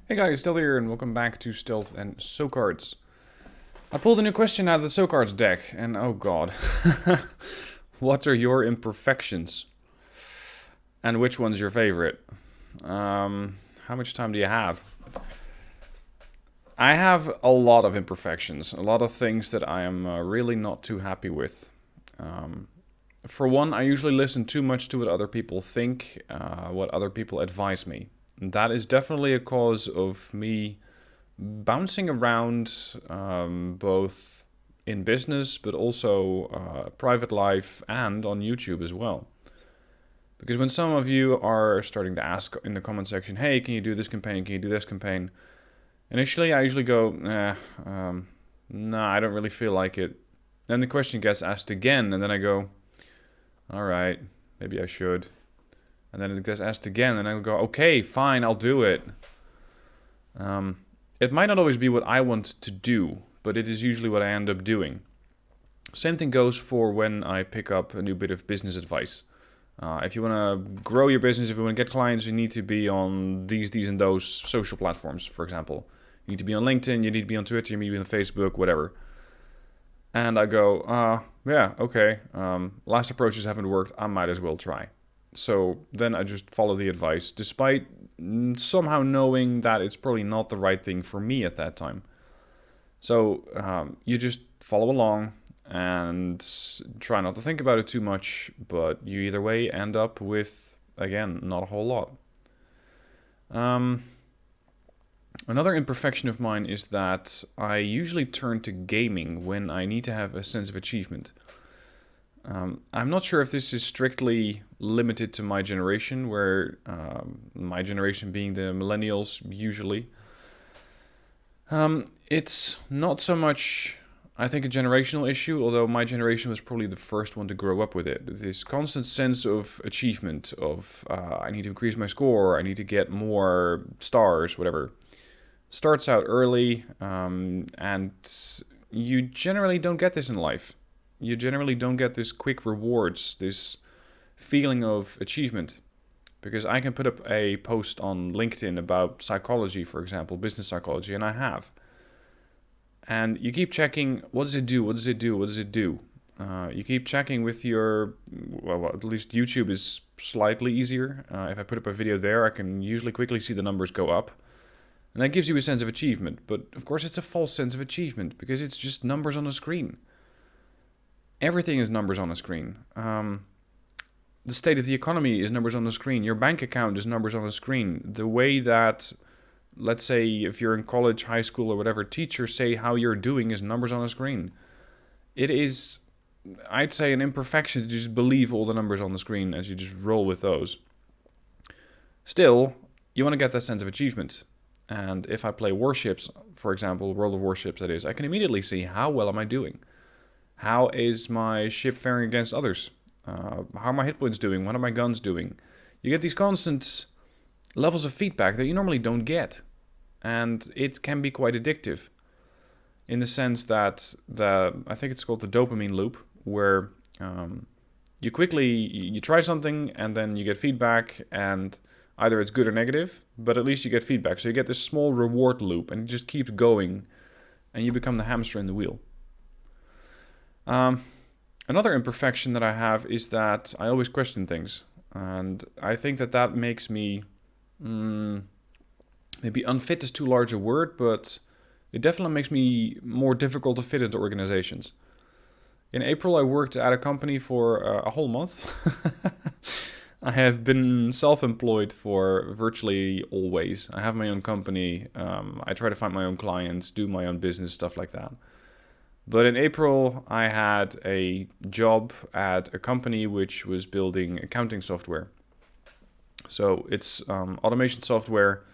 Hey guys, Stealth here, and welcome back to Stealth and SoCards. I pulled a new question out of the SoCards deck, and oh god. What are your imperfections? And which one's your favorite? How much time do you have? I have a lot of imperfections, a lot of things that I am really not too happy with. For one, I usually listen too much to what other people think, what other people advise me. That is definitely a cause of me bouncing around, both in business, but also private life and on YouTube as well. Because when some of you are starting to ask in the comment section, hey, can you do this campaign? Can you do this campaign? Initially, I usually go, no, I don't really feel like it. Then the question gets asked again, and then I go, all right, maybe I should. And then it gets asked again, and I'll go, okay, fine, I'll do it. It might not always be what I want to do, but it is usually what I end up doing. Same thing goes for when I pick up a new bit of business advice. If you want to grow your business, if you want to get clients, you need to be on these, and those social platforms, for example. You need to be on LinkedIn, you need to be on Twitter, you need to be on Facebook, whatever. And I go, yeah, okay, last approaches haven't worked, I might as well try. So then I just follow the advice, despite somehow knowing that it's probably not the right thing for me at that time. So you just follow along and try not to think about it too much, but you either way end up with, again, not a whole lot. Another imperfection of mine is that I usually turn to gaming when I need to have a sense of achievement. I'm not sure if this is strictly limited to my generation, where my generation being the millennials usually. It's not so much, I think, a generational issue, although my generation was probably the first one to grow up with it. This constant sense of achievement, of I need to increase my score, I need to get more stars, whatever, starts out early, and you generally don't get this in life. You generally don't get this quick rewards, this feeling of achievement. Because I can put up a post on LinkedIn about psychology, for example, business psychology, and I have. And you keep checking, what does it do, what does it do, what does it do? You keep checking with your, well, at least YouTube is slightly easier. If I put up a video there, I can usually quickly see the numbers go up. And that gives you a sense of achievement. But of course it's a false sense of achievement, because it's just numbers on a screen. Everything is numbers on a screen. The state of the economy is numbers on the screen. Your bank account is numbers on the screen. The way that, let's say, if you're in college, high school, or whatever, teachers say how you're doing is numbers on a screen. It is, I'd say, an imperfection to just believe all the numbers on the screen as you just roll with those. Still, you want to get that sense of achievement. And if I play Warships, for example, World of Warships that is, I can immediately see how well am I doing. How is my ship faring against others? How are my hit points doing? What are my guns doing? You get these constant levels of feedback that you normally don't get. And it can be quite addictive. In the sense that I think it's called the dopamine loop, where you try something and then you get feedback, and either it's good or negative, but at least you get feedback. So you get this small reward loop, and it just keeps going, and you become the hamster in the wheel. Another imperfection that I have is that I always question things. And I think that makes me, maybe unfit is too large a word, but it definitely makes me more difficult to fit into organizations. In April, I worked at a company for a whole month. I have been self-employed for virtually always. I have my own company. I try to find my own clients, do my own business, stuff like that. But in April, I had a job at a company which was building accounting software. So it's automation software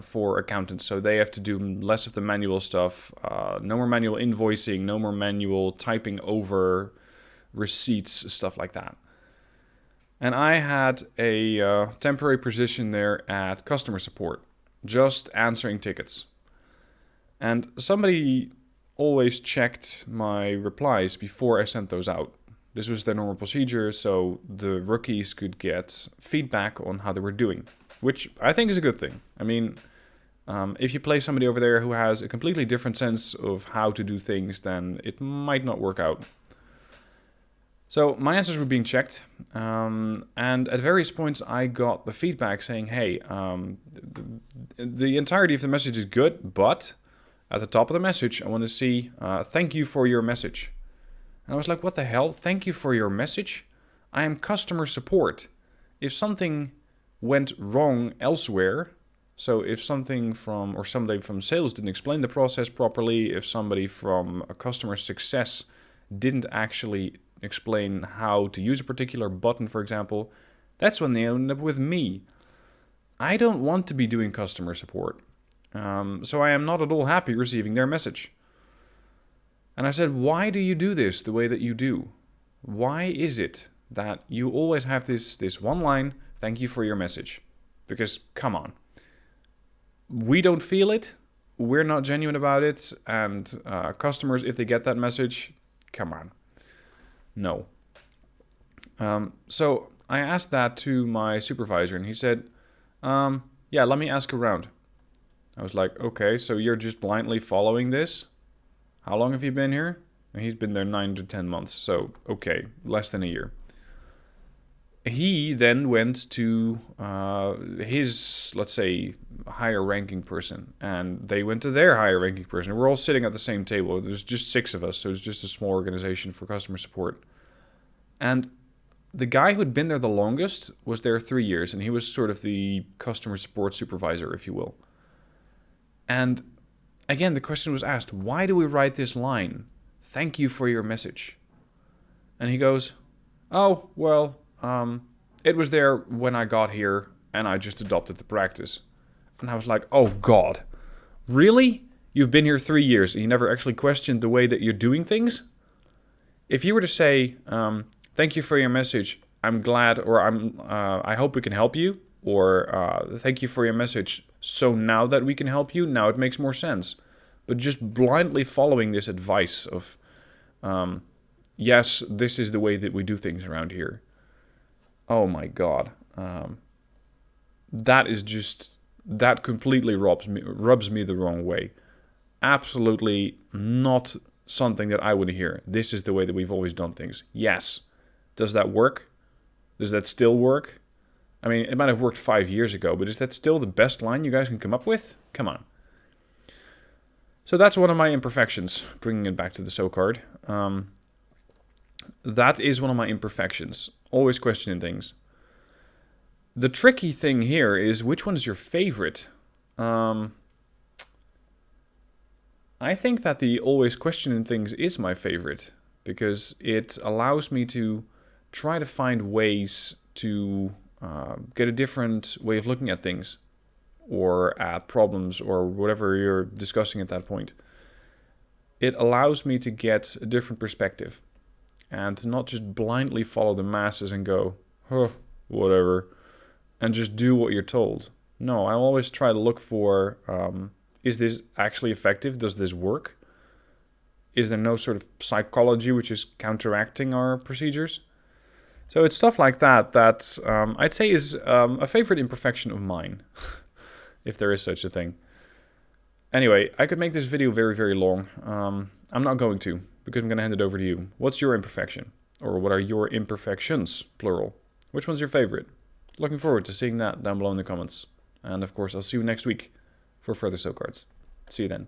for accountants. So they have to do less of the manual stuff, no more manual invoicing, no more manual typing over receipts, stuff like that. And I had a temporary position there at customer support, just answering tickets. And somebody always checked my replies before I sent those out. This was their normal procedure, so the rookies could get feedback on how they were doing, which I think is a good thing. I mean, If you play somebody over there who has a completely different sense of how to do things, then it might not work out. So my answers were being checked, and at various points I got the feedback saying, hey, the entirety of the message is good, but at the top of the message I want to see, thank you for your message. And I was like, what the hell? Thank you for your message? I am customer support. If something went wrong elsewhere, so if somebody from sales didn't explain the process properly, if somebody from a customer success didn't actually explain how to use a particular button, for example, that's when they end up with me. I don't want to be doing customer support. So I am not at all happy receiving their message. And I said, why do you do this the way that you do? Why is it that you always have this one line, thank you for your message? Because, come on. We don't feel it, we're not genuine about it, and customers, if they get that message, come on. No. So I asked that to my supervisor, and he said, yeah, let me ask around. I was like, okay, so you're just blindly following this? How long have you been here? And he's been there 9 to 10 months, so okay, less than a year. He then went to his, let's say, higher ranking person, and they went to their higher ranking person. We're all sitting at the same table. There's just 6 of us, so it's just a small organization for customer support. And the guy who'd been there the longest was there 3 years, and he was sort of the customer support supervisor, if you will. And again, the question was asked, why do we write this line? Thank you for your message. And he goes, oh, well, it was there when I got here, and I just adopted the practice. And I was like, oh God, really? You've been here 3 years and you never actually questioned the way that you're doing things? If you were to say, thank you for your message, I'm glad, or I hope we can help you, or thank you for your message, so now that we can help you, now it makes more sense. But just blindly following this advice of, yes, this is the way that we do things around here. Oh my God. That completely rubs me the wrong way. Absolutely not something that I would hear. This is the way that we've always done things. Yes. Does that work? Does that still work? I mean, it might have worked 5 years ago, but is that still the best line you guys can come up with? Come on. So that's one of my imperfections, bringing it back to the SoCard. That is one of my imperfections. Always questioning things. The tricky thing here is, which one is your favorite? I think that the always questioning things is my favorite, because it allows me to try to find ways to get a different way of looking at things, or at problems, or whatever you're discussing at that point. It allows me to get a different perspective, and to not just blindly follow the masses and go, huh, whatever, and just do what you're told. No, I always try to look for, is this actually effective? Does this work? Is there no sort of psychology which is counteracting our procedures? So it's stuff like that I'd say is a favorite imperfection of mine, if there is such a thing. Anyway, I could make this video very, very long. I'm not going to, because I'm going to hand it over to you. What's your imperfection? Or what are your imperfections, plural? Which one's your favorite? Looking forward to seeing that down below in the comments. And of course, I'll see you next week for further SoCards. See you then.